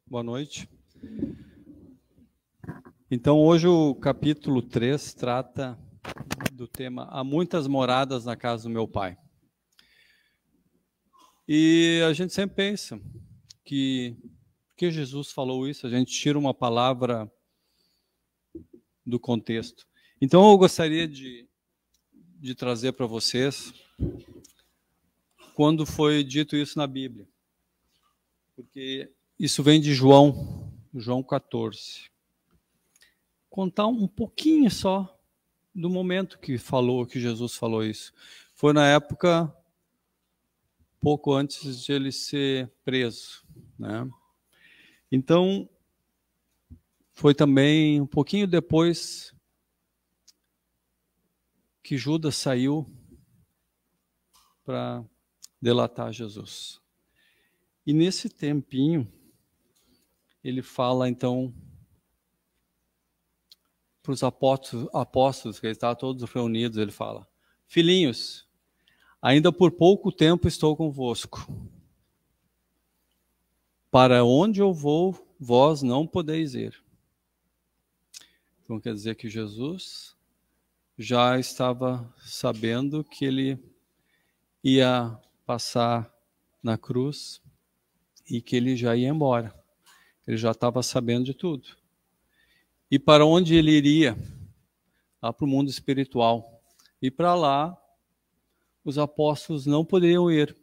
Boa noite. Então, hoje o capítulo 3 trata do tema Há muitas moradas na casa do meu pai. E a gente sempre pensa que porque Jesus falou isso, a gente tira uma palavra do contexto. Então, eu gostaria de trazer para vocês quando foi dito isso na Bíblia. Porque isso vem de João 14. Contar um pouquinho só do momento que Jesus falou isso. Foi na época, pouco antes de ele ser preso, né? Então, foi também um pouquinho depois que Judas saiu para delatar Jesus. E nesse tempinho, ele fala então para os apóstolos, que eles estavam todos reunidos, ele fala: filhinhos, ainda por pouco tempo estou convosco. Para onde eu vou, vós não podeis ir. Então quer dizer que Jesus já estava sabendo que ele ia passar na cruz e que ele já ia embora. Ele já estava sabendo de tudo. E para onde ele iria? Lá para o mundo espiritual. E para lá, os apóstolos não poderiam ir,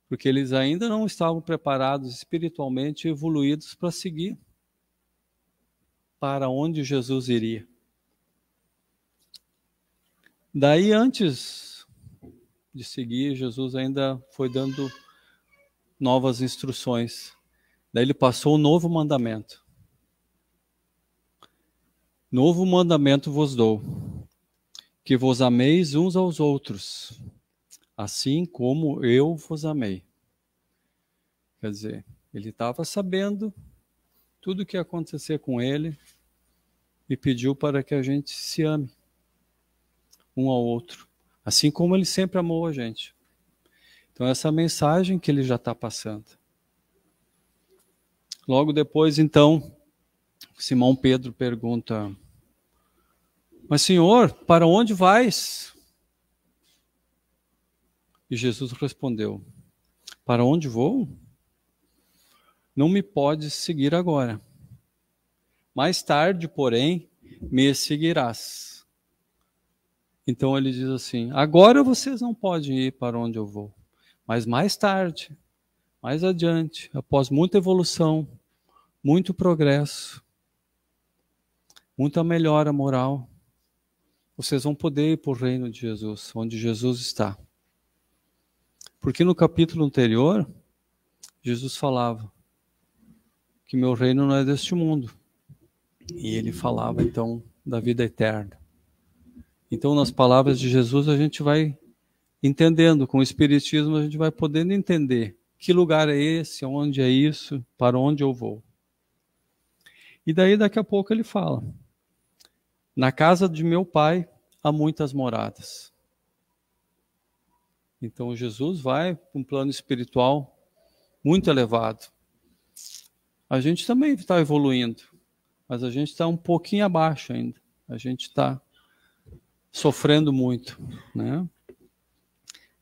porque eles ainda não estavam preparados espiritualmente, evoluídos para seguir para onde Jesus iria. Daí, antes de seguir, Jesus ainda foi dando novas instruções. Daí ele passou um novo mandamento. Novo mandamento vos dou, que vos ameis uns aos outros, assim como eu vos amei. Quer dizer, ele estava sabendo tudo o que ia acontecer com ele e pediu para que a gente se ame um ao outro, assim como ele sempre amou a gente. Então, essa é a mensagem que ele já está passando. Logo depois, então, Simão Pedro pergunta: mas, Senhor, para onde vais? E Jesus respondeu: para onde vou? Não me podes seguir agora. Mais tarde, porém, me seguirás. Então ele diz assim: agora vocês não podem ir para onde eu vou, mas mais tarde, mais adiante, após muita evolução, muito progresso, muita melhora moral, vocês vão poder ir para o reino de Jesus, onde Jesus está. Porque no capítulo anterior, Jesus falava que meu reino não é deste mundo. E ele falava então da vida eterna. Então, nas palavras de Jesus, a gente vai entendendo, com o Espiritismo, a gente vai podendo entender que lugar é esse, onde é isso, para onde eu vou. E daí, daqui a pouco, ele fala: na casa de meu pai há muitas moradas. Então, Jesus vai para um plano espiritual muito elevado. A gente também está evoluindo, mas a gente está um pouquinho abaixo ainda. A gente está sofrendo muito, né?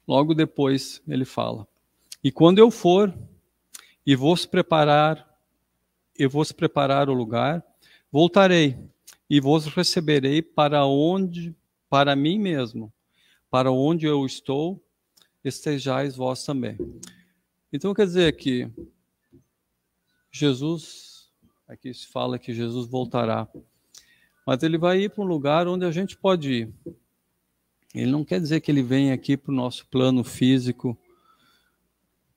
Logo depois ele fala: e quando eu for e vos preparar o lugar, voltarei e vos receberei para mim mesmo, para onde eu estou, estejais vós também. Então quer dizer que Jesus, aqui se fala que Jesus voltará, mas ele vai ir para um lugar onde a gente pode ir. Ele não quer dizer que ele vem aqui para o nosso plano físico,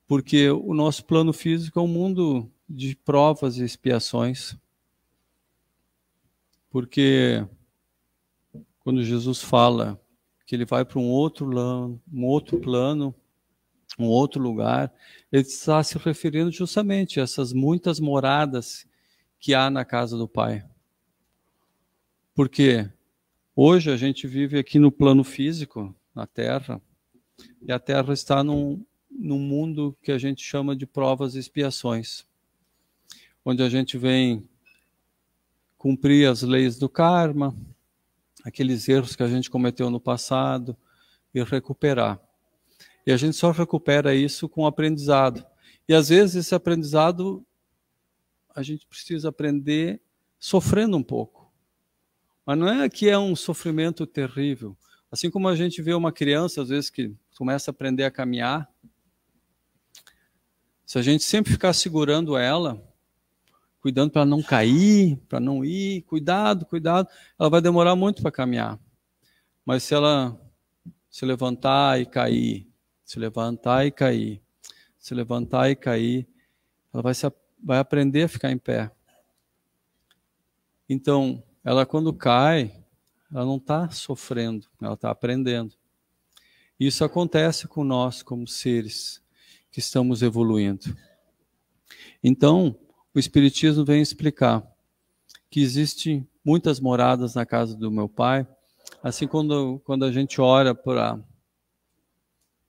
porque o nosso plano físico é um mundo de provas e expiações. Porque quando Jesus fala que ele vai para um outro plano, um outro lugar, ele está se referindo justamente a essas muitas moradas que há na casa do Pai. Porque hoje a gente vive aqui no plano físico, na Terra, e a Terra está num mundo que a gente chama de provas e expiações. onde a gente vem cumprir as leis do karma, aqueles erros que a gente cometeu no passado, e recuperar. E a gente só recupera isso com aprendizado. E às vezes esse aprendizado a gente precisa aprender sofrendo um pouco. Mas não é que é um sofrimento terrível. Assim como a gente vê uma criança, às vezes, que começa a aprender a caminhar, se a gente sempre ficar segurando ela, cuidando para não cair, para não ir, cuidado, ela vai demorar muito para caminhar. Mas se ela se levantar e cair, se levantar e cair, se levantar e cair, ela vai aprender a ficar em pé. Então, ela quando cai, ela não está sofrendo, ela está aprendendo. Isso acontece com nós como seres que estamos evoluindo. Então, o Espiritismo vem explicar que existem muitas moradas na casa do meu Pai, assim quando a gente ora para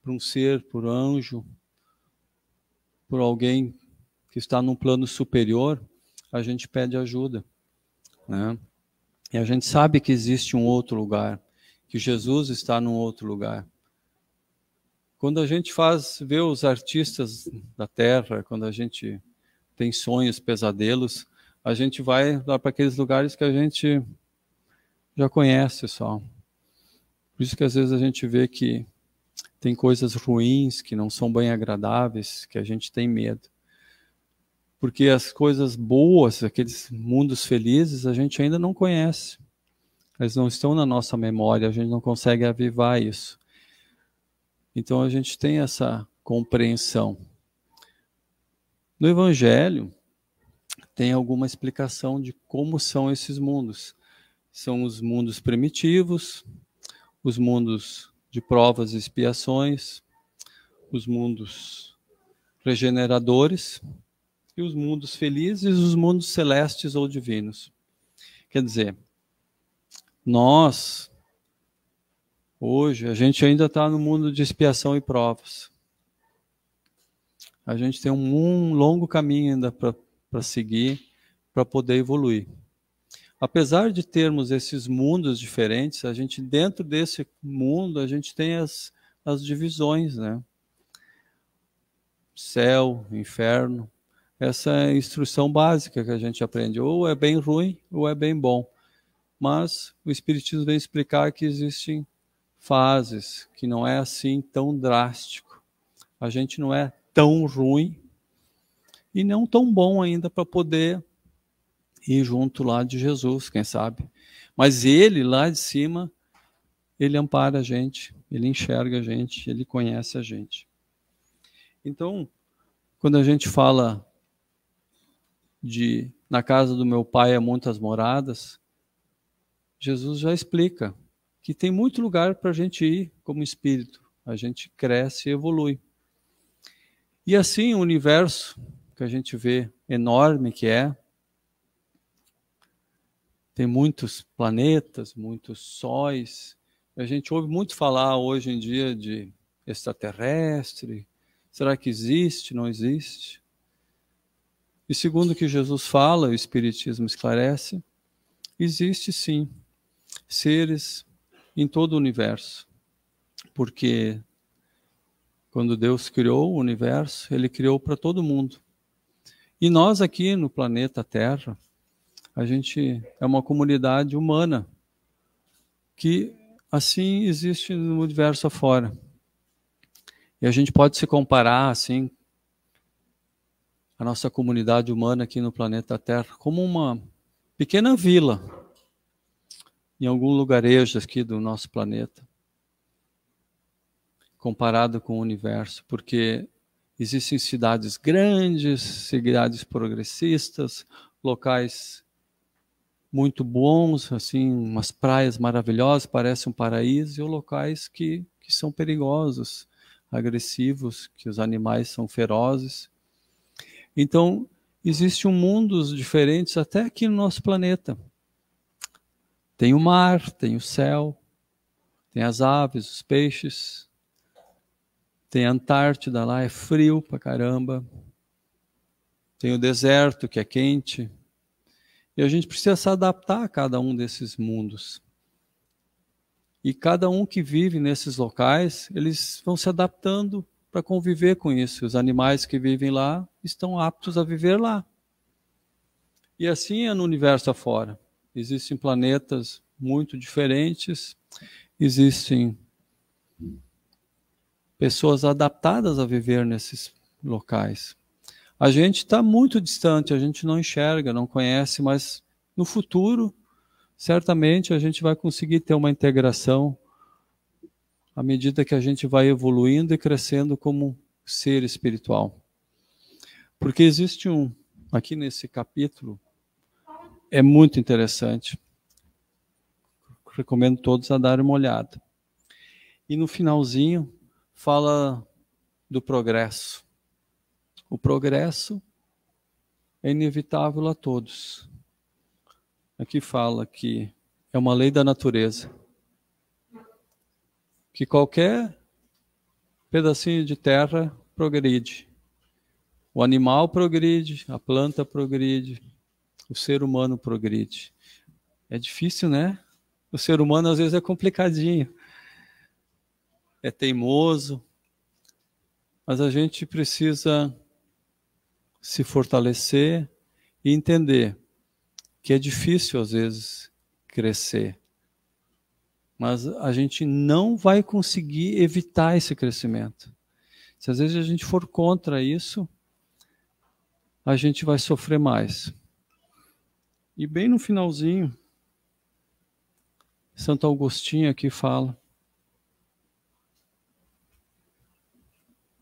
um ser, por anjo, por alguém que está num plano superior, a gente pede ajuda, né? E a gente sabe que existe um outro lugar, que Jesus está num outro lugar. Quando a gente vê os artistas da Terra, quando a gente tem sonhos, pesadelos, a gente vai lá para aqueles lugares que a gente já conhece só. Por isso que às vezes a gente vê que tem coisas ruins, que não são bem agradáveis, que a gente tem medo. Porque as coisas boas, aqueles mundos felizes, a gente ainda não conhece. Eles não estão na nossa memória, a gente não consegue avivar isso. Então a gente tem essa compreensão. No Evangelho, tem alguma explicação de como são esses mundos. São os mundos primitivos, os mundos de provas e expiações, os mundos regeneradores e os mundos felizes e os mundos celestes ou divinos. Quer dizer, nós, hoje, a gente ainda está no mundo de expiação e provas. A gente tem um longo caminho ainda para seguir, para poder evoluir. Apesar de termos esses mundos diferentes, a gente, dentro desse mundo, a gente tem as divisões, né? Céu, inferno, essa é a instrução básica que a gente aprende. Ou é bem ruim, ou é bem bom. Mas o Espiritismo vem explicar que existem fases, que não é assim tão drástico. A gente não é tão ruim e não tão bom ainda para poder ir junto lá de Jesus, quem sabe. Mas ele, lá de cima, ele ampara a gente, ele enxerga a gente, ele conhece a gente. Então, quando a gente fala de na casa do meu Pai há muitas moradas, Jesus já explica que tem muito lugar para a gente ir como espírito. A gente cresce e evolui. E assim o universo que a gente vê enorme que é, tem muitos planetas, muitos sóis. A gente ouve muito falar hoje em dia de extraterrestre. Será que existe? Não existe? E segundo o que Jesus fala, o Espiritismo esclarece, existe sim seres em todo o universo. Porque quando Deus criou o universo, Ele criou para todo mundo. E nós aqui no planeta Terra, a gente é uma comunidade humana que assim existe no universo afora. E a gente pode se comparar assim a nossa comunidade humana aqui no planeta Terra como uma pequena vila em algum lugarejo aqui do nosso planeta, comparado com o universo, porque existem cidades grandes, cidades progressistas, locais muito bons, assim, umas praias maravilhosas, parece um paraíso, e locais que são perigosos, agressivos, que os animais são ferozes. Então, existe um mundos diferentes até aqui no nosso planeta. Tem o mar, tem o céu, tem as aves, os peixes, tem a Antártida lá, é frio pra caramba. tem o deserto, que é quente, e a gente precisa se adaptar a cada um desses mundos. E cada um que vive nesses locais, eles vão se adaptando para conviver com isso. Os animais que vivem lá estão aptos a viver lá. E assim é no universo afora. Existem planetas muito diferentes, existem pessoas adaptadas a viver nesses locais. A gente está muito distante, a gente não enxerga, não conhece, mas no futuro, certamente a gente vai conseguir ter uma integração à medida que a gente vai evoluindo e crescendo como ser espiritual. Porque existe aqui nesse capítulo, é muito interessante. Recomendo todos a darem uma olhada. E no finalzinho, fala do progresso. O progresso é inevitável a todos. Aqui fala que é uma lei da natureza. Que qualquer pedacinho de terra progride. O animal progride, a planta progride, o ser humano progride. É difícil, né? O ser humano às vezes é complicadinho. É teimoso. Mas a gente precisa se fortalecer e entender que é difícil às vezes crescer. Mas a gente não vai conseguir evitar esse crescimento. Se às vezes a gente for contra isso, a gente vai sofrer mais. E bem no finalzinho, Santo Agostinho aqui fala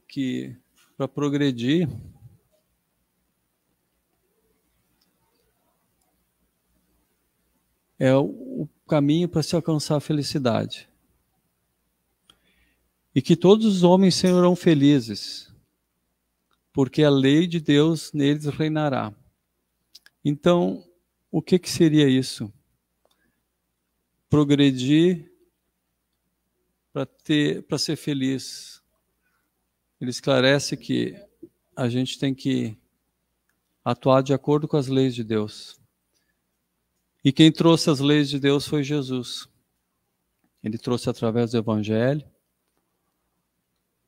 que para progredir, é o caminho para se alcançar a felicidade. E que todos os homens serão felizes, porque a lei de Deus neles reinará. Então, o que seria isso? Progredir para ser feliz. Ele esclarece que a gente tem que atuar de acordo com as leis de Deus. E quem trouxe as leis de Deus foi Jesus. Ele trouxe através do Evangelho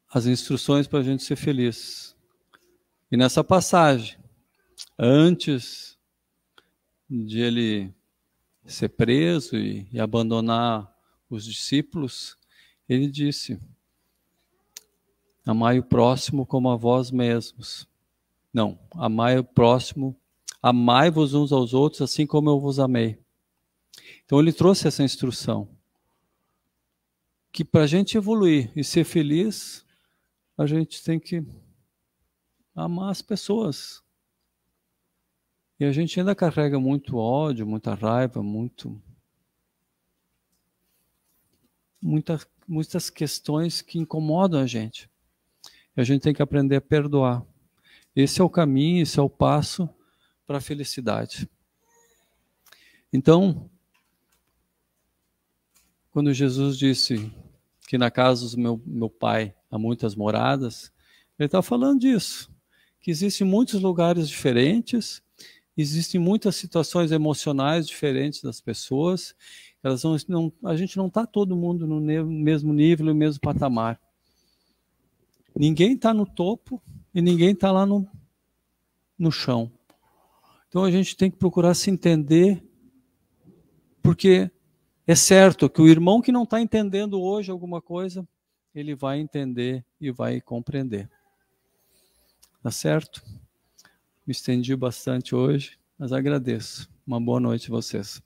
as instruções para a gente ser feliz. E nessa passagem, antes de ele ser preso e abandonar os discípulos, ele disse: amai o próximo como a vós mesmos. Não, amai o próximo, amai-vos uns aos outros assim como eu vos amei. Então ele trouxe essa instrução, que para a gente evoluir e ser feliz, a gente tem que amar as pessoas. E a gente ainda carrega muito ódio, muita raiva, muitas questões que incomodam a gente. E a gente tem que aprender a perdoar. Esse é o caminho, esse é o passo para a felicidade. Então, quando Jesus disse que na casa do meu pai há muitas moradas, ele está falando disso, que existem muitos lugares diferentes, existem muitas situações emocionais diferentes das pessoas, a gente não está todo mundo no mesmo nível, no mesmo patamar. Ninguém está no topo e ninguém está lá no chão. Então a gente tem que procurar se entender, porque é certo que o irmão que não está entendendo hoje alguma coisa, ele vai entender e vai compreender. Tá certo? Me estendi bastante hoje, mas agradeço. Uma boa noite a vocês.